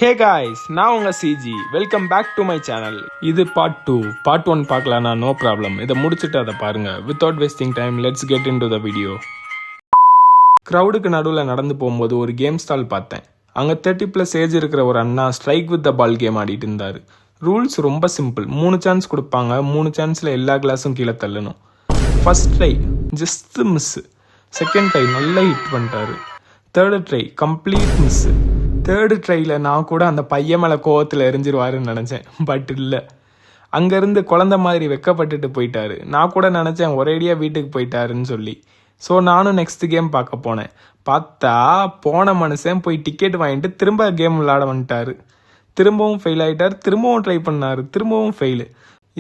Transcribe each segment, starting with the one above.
ஹே guys, நான் உங்கள் CG. Welcome back to my channel. இது பார்ட் 2. பார்ட் 1 பார்க்கலாம்னா நோ ப்ராப்ளம். இதை முடிச்சுட்டு அதை பாருங்கள். Without wasting time let's get into the video. க்ரௌடுக்கு நடுவில் நடந்து போகும்போது ஒரு கேம் ஸ்டால் பார்த்தேன். அங்கே 30+ ஏஜ் இருக்கிற ஒரு அண்ணா strike with the ball game ஆடிட்டு இருந்தார். ரூல்ஸ் ரொம்ப சிம்பிள். 3 சான்ஸ் கொடுப்பாங்க. 3 சான்ஸில் எல்லா கிளாஸும் கீழே தள்ளணும். First try just miss. Second try நல்லா ஹிட் பண்ணிட்டாரு. Third try complete miss. Third ட்ரையில் நான் கூட அந்த பையன் மேலே கோவத்தில் எரிஞ்சிருவாருன்னு நினச்சேன். பட் இல்லை, அங்கேருந்து குழந்த மாதிரி வெக்கப்பட்டுட்டு போயிட்டாரு. நான் கூட நினச்சேன் ஒரேடியாக வீட்டுக்கு போயிட்டாருன்னு சொல்லி. ஸோ நானும் நெக்ஸ்ட் கேம் பார்க்க போனேன். பார்த்தா போன மனுஷன் போய் டிக்கெட் வாங்கிட்டு திரும்ப கேம் விளாட வந்துட்டார். திரும்பவும் ஃபெயில் ஆகிட்டார். திரும்பவும் ட்ரை பண்ணார். திரும்பவும் ஃபெயிலு.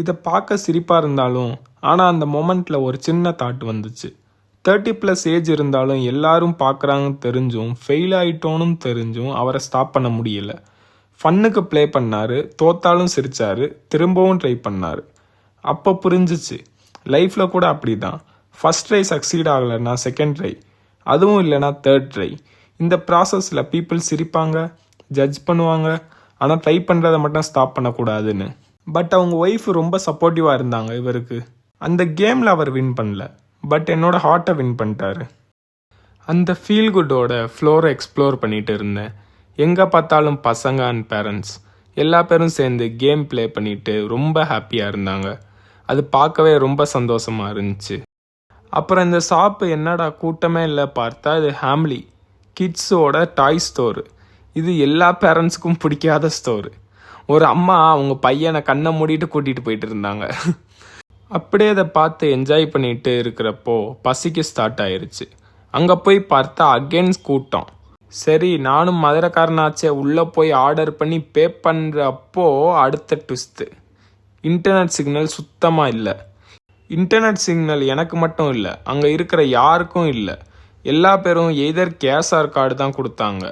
இதை பார்க்க சிரிப்பாக இருந்தாலும் ஆனால் அந்த மொமெண்ட்டில் ஒரு சின்ன தாட் வந்துச்சு. 30+ ஏஜ் இருந்தாலும் எல்லாரும் பார்க்குறாங்கன்னு தெரிஞ்சும் ஃபெயில் ஆகிட்டோன்னு தெரிஞ்சும் அவரை ஸ்டாப் பண்ண முடியல. ஃபன்னுக்கு ப்ளே பண்ணார். தோத்தாலும் சிரித்தார். திரும்பவும் ட்ரை பண்ணார். அப்போ புரிஞ்சிச்சு, லைஃப்பில் கூட அப்படி தான். ஃபஸ்ட் ட்ரை சக்சீட் ஆகலைன்னா செகண்ட் ட்ரை, அதுவும் இல்லைனா தேர்ட் ட்ரை. இந்த ப்ராசஸில் பீப்புள் சிரிப்பாங்க, ஜட்ஜ் பண்ணுவாங்க. ஆனால் ட்ரை பண்ணுறதை மட்டும் ஸ்டாப் பண்ணக்கூடாதுன்னு. பட் அவங்க ஒய்ஃப் ரொம்ப சப்போர்ட்டிவாக இருந்தாங்க இவருக்கு. அந்த கேமில் அவர் வின் பண்ணல, பட் என்னோட ஹார்ட்டை வின் பண்ணிட்டாரு. அந்த ஃபீல் குட்டோட ஃப்ளோரை எக்ஸ்ப்ளோர் பண்ணிட்டு இருந்தேன். எங்கே பார்த்தாலும் பசங்க அண்ட் பேரண்ட்ஸ் எல்லா பேரும் சேர்ந்து கேம் ப்ளே பண்ணிட்டு ரொம்ப ஹாப்பியாக இருந்தாங்க. அது பார்க்கவே ரொம்ப சந்தோஷமாக இருந்துச்சு. அப்புறம் இந்த ஷாப்பு என்னடா கூட்டமே இல்லை பார்த்தா இது ஹேம்லி கிட்ஸோட டாய் ஸ்டோரு. இது எல்லா பேரண்ட்ஸுக்கும் பிடிக்காத ஸ்டோரு. ஒரு அம்மா அவங்க பையனை கண்ணை மூடிட்டு கூட்டிகிட்டு போயிட்டு இருந்தாங்க. அப்படியே அதை பார்த்து என்ஜாய் பண்ணிட்டு இருக்கிறப்போ பசிக்கு ஸ்டார்ட் ஆயிருச்சு. அங்கே போய் பார்த்தா அகெயின்ஸ்ட் கூட்டம். சரி, நானும் மதுரைக்காரனாச்சே, உள்ளே போய் ஆர்டர் பண்ணி பே பண்ணுறப்போ அடுத்த ட்விஸ்ட்டு. இன்டர்நெட் சிக்னல் சுத்தமாக இல்லை. இன்டர்நெட் சிக்னல் எனக்கு மட்டும் இல்லை, அங்கே இருக்கிற யாருக்கும் இல்லை. எல்லா பேரும் எய்தர் கேஷ்ஆர் கார்டு தான் கொடுத்தாங்க.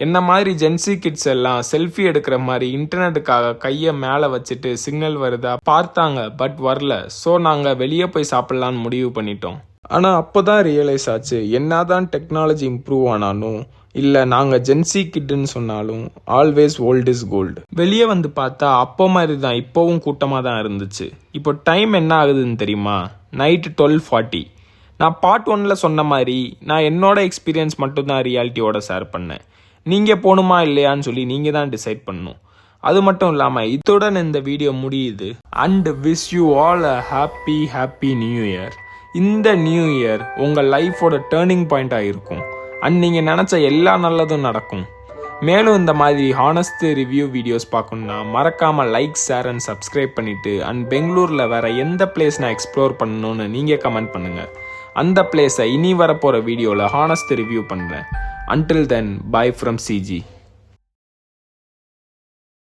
என்ன மாதிரி ஜென்சி கிட்ஸ் எல்லாம் செல்ஃபி எடுக்கிற மாதிரி இன்டர்நெட்டுக்காக கையை மேலே வச்சுட்டு சிக்னல் வருதா பார்த்தாங்க, பட் வரல. ஸோ நாங்கள் வெளியே போய் சாப்பிட்லான்னு முடிவு பண்ணிட்டோம். ஆனால் அப்போ தான் ரியலைஸ் ஆச்சு, என்னதான் டெக்னாலஜி இம்ப்ரூவ் ஆனாலும் இல்லை நாங்கள் ஜென்சி கிட்டுன்னு சொன்னாலும் ஆல்வேஸ் ஓல்ட் இஸ் கோல்டு. வெளியே வந்து பார்த்தா அப்போ மாதிரி தான் இப்போவும் கூட்டமாக தான் இருந்துச்சு. இப்போ டைம் என்ன ஆகுதுன்னு தெரியுமா? நைட்டு 12:40. நான் பார்ட் 1ல் சொன்ன மாதிரி நான் என்னோட எக்ஸ்பீரியன்ஸ் மட்டும்தான் ரியாலிட்டியோட ஷேர் பண்ணேன். நீங்கள் போகணுமா இல்லையான்னு சொல்லி நீங்கள் தான் டிசைட் பண்ணணும். அது மட்டும் இல்லாமல் இத்துடன் இந்த வீடியோ முடியுது. And wish you all a happy new year. இந்த நியூ இயர் உங்கள் லைஃபோட டேர்னிங் பாயிண்ட்டாக இருக்கும். அண்ட் நீங்கள் நினச்ச எல்லா நல்லதும் நடக்கும். மேலும் இந்த மாதிரி ஹானஸ்ட் ரிவ்யூ வீடியோஸ் பார்க்கணுன்னா மறக்காமல் லைக், ஷேர் அண்ட் சப்ஸ்கிரைப் பண்ணிவிட்டு அண்ட் பெங்களூரில் வேறு எந்த பிளேஸ் நான் எக்ஸ்ப்ளோர் பண்ணணுன்னு நீங்கள் கமெண்ட் பண்ணுங்கள். அந்த பிளேஸை இனி வரப்போகிற வீடியோவில் ஹானஸ்ட் ரிவ்யூ பண்ணுறேன். Until then, bye from CG.